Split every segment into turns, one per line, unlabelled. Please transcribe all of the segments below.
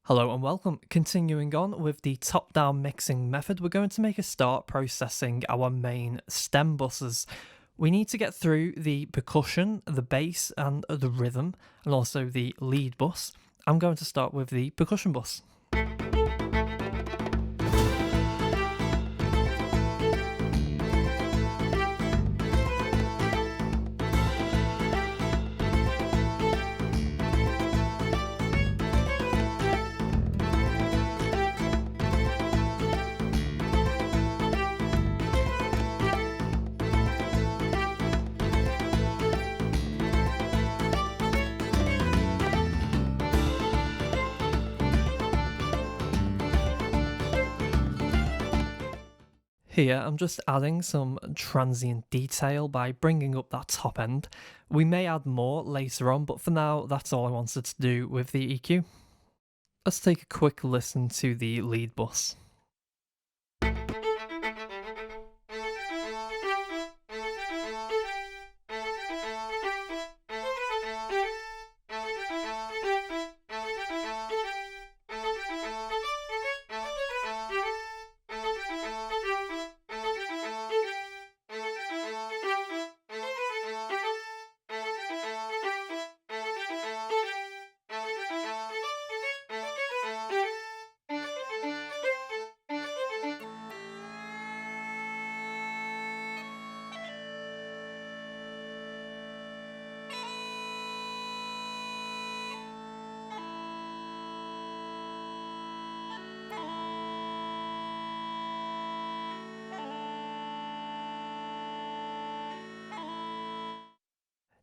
Hello and welcome. Continuing on with the top-down mixing method, we're going to make a start processing our main stem buses. We need to get through the percussion, the bass and the rhythm, and also the lead bus. I'm going to start with the percussion bus. Here, I'm just adding some transient detail by bringing up that top end. We may add more later on, but for now, that's all I wanted to do with the EQ. Let's take a quick listen to the lead bus.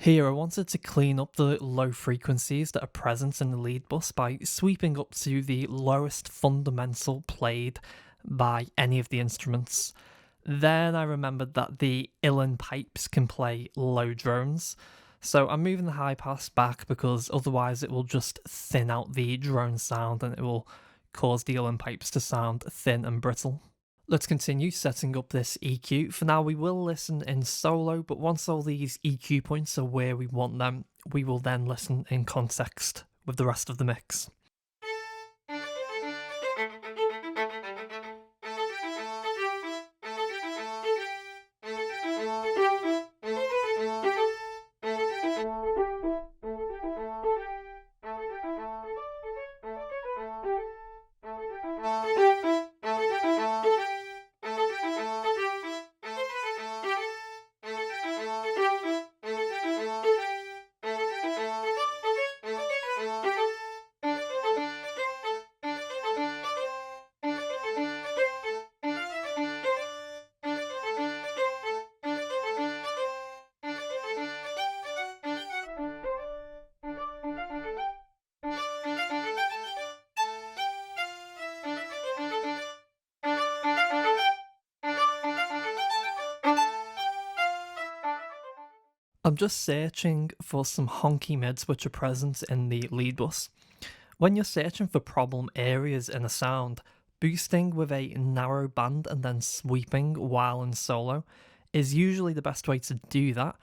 Here, I wanted to clean up the low frequencies that are present in the lead bus by sweeping up to the lowest fundamental played by any of the instruments. Then I remembered that the uilleann pipes can play low drones, so I'm moving the high pass back because otherwise it will just thin out the drone sound and it will cause the uilleann pipes to sound thin and brittle. Let's continue setting up this EQ. For now, we will listen in solo, but once all these EQ points are where we want them, we will then listen in context with the rest of the mix. I'm just searching for some honky mids which are present in the lead bus. When you're searching for problem areas in a sound, boosting with a narrow band and then sweeping while in solo is usually the best way to do that.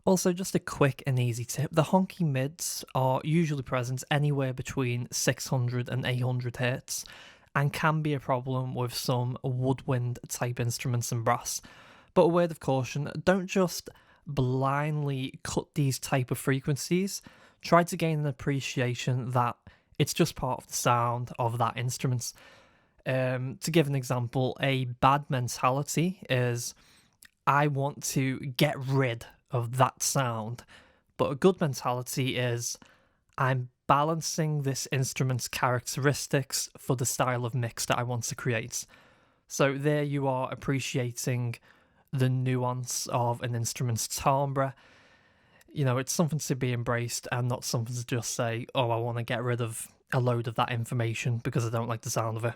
Also, just a quick and easy tip, the honky mids are usually present anywhere between 600 and 800 Hz and can be a problem with some woodwind type instruments and brass. But a word of caution, don't just blindly cut these type of frequencies. Try to gain an appreciation that it's just part of the sound of that instrument. To give an example, a bad mentality is I want to get rid of that sound, but a good mentality is I'm balancing this instrument's characteristics for the style of mix that I want to create. So there you are appreciating the nuance of an instrument's timbre. You know, it's something to be embraced and not something to just say, oh, I want to get rid of a load of that information because I don't like the sound of it.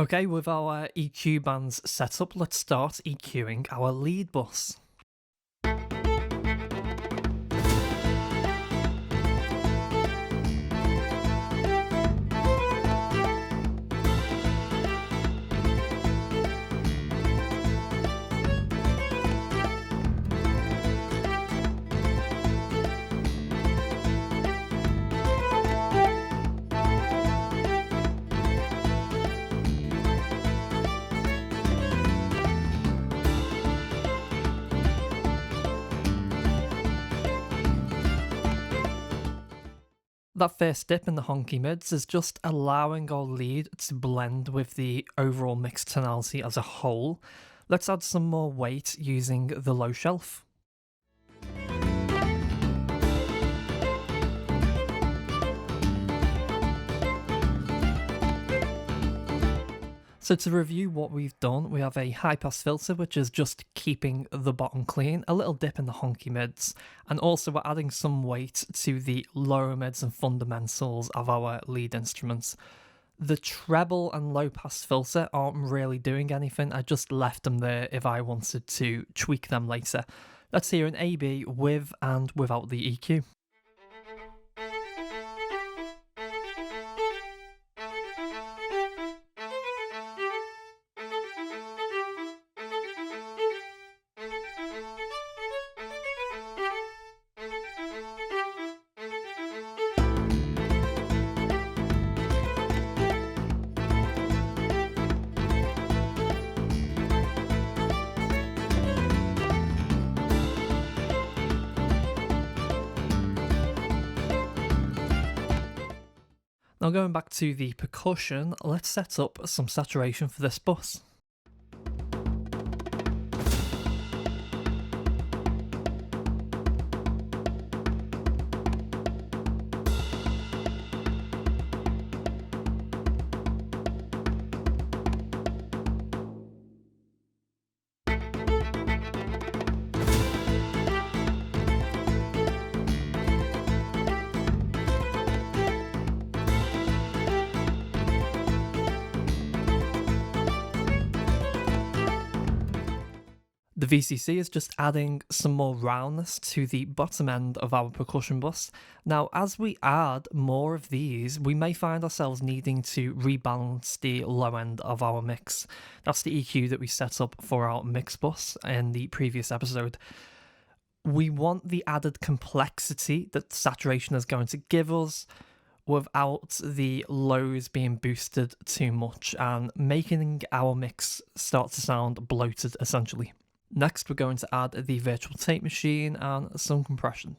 Okay, with our EQ bands set up, let's start EQing our lead bus. That first dip in the honky mids is just allowing our lead to blend with the overall mixed tonality as a whole. Let's add some more weight using the low shelf. So to review what we've done, we have a high pass filter, which is just keeping the bottom clean, a little dip in the honky mids, and also we're adding some weight to the lower mids and fundamentals of our lead instruments. The treble and low pass filter aren't really doing anything, I just left them there if I wanted to tweak them later. Let's hear an A-B with and without the EQ. Now going back to the percussion, let's set up some saturation for this bus. The VCC is just adding some more roundness to the bottom end of our percussion bus. Now, as we add more of these, we may find ourselves needing to rebalance the low end of our mix. That's the EQ that we set up for our mix bus in the previous episode. We want the added complexity that saturation is going to give us without the lows being boosted too much and making our mix start to sound bloated, essentially. Next, we're going to add the virtual tape machine and some compression.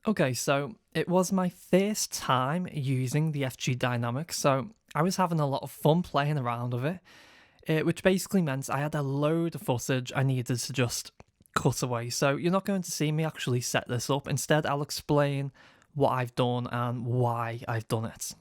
Okay, so it was my first time using the FG Dynamic, so I was having a lot of fun playing around with it, which basically meant I had a load of footage I needed to just cut away. So you're not going to see me actually set this up. Instead, I'll explain what I've done and why I've done it.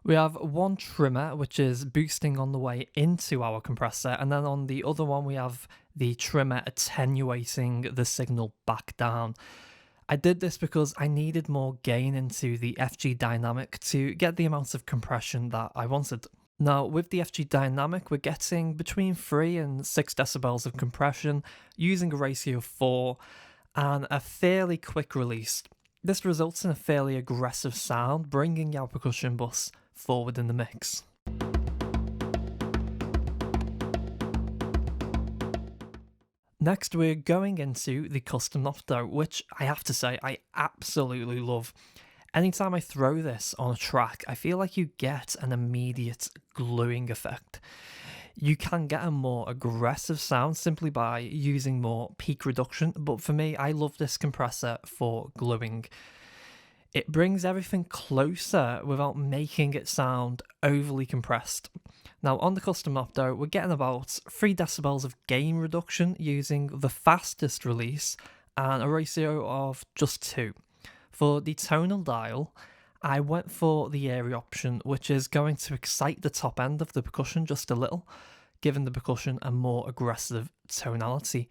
We have one trimmer which is boosting on the way into our compressor, and then on the other one we have the trimmer attenuating the signal back down. I did this because I needed more gain into the FG Dynamic to get the amount of compression that I wanted. Now with the FG Dynamic we're getting between 3 and 6 decibels of compression using a ratio of 4 and a fairly quick release. This results in a fairly aggressive sound, bringing our percussion bus forward in the mix. Next, we're going into the custom Opto, which I have to say I absolutely love. Anytime I throw this on a track, I feel like you get an immediate gluing effect. You can get a more aggressive sound simply by using more peak reduction, but for me, I love this compressor for gluing. It brings everything closer without making it sound overly compressed. Now on the custom knob though, we're getting about 3 decibels of gain reduction using the fastest release and a ratio of just 2. For the tonal dial, I went for the area option, which is going to excite the top end of the percussion just a little, giving the percussion a more aggressive tonality.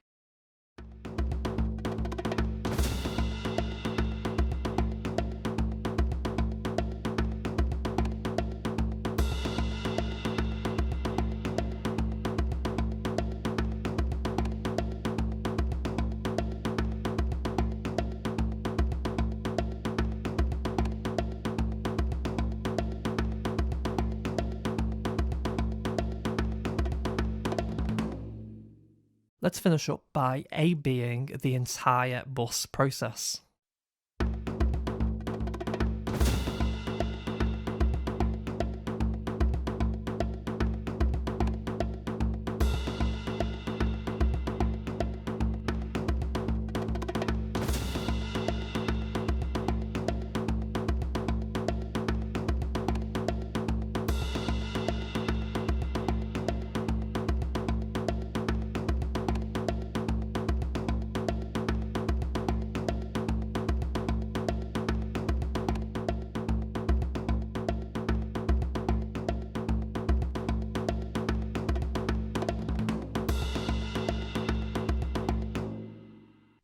Let's finish up by A-Bing the entire bus process.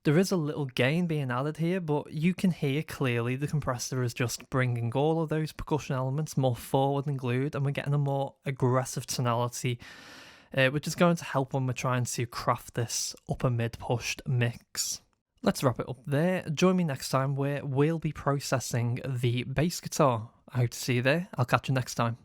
There is a little gain being added here, but you can hear clearly the compressor is just bringing all of those percussion elements more forward and glued, and we're getting a more aggressive tonality, which is going to help when we're trying to craft this upper mid pushed mix. Let's wrap it up there. Join me next time where we'll be processing the bass guitar. I hope to see you there. I'll catch you next time.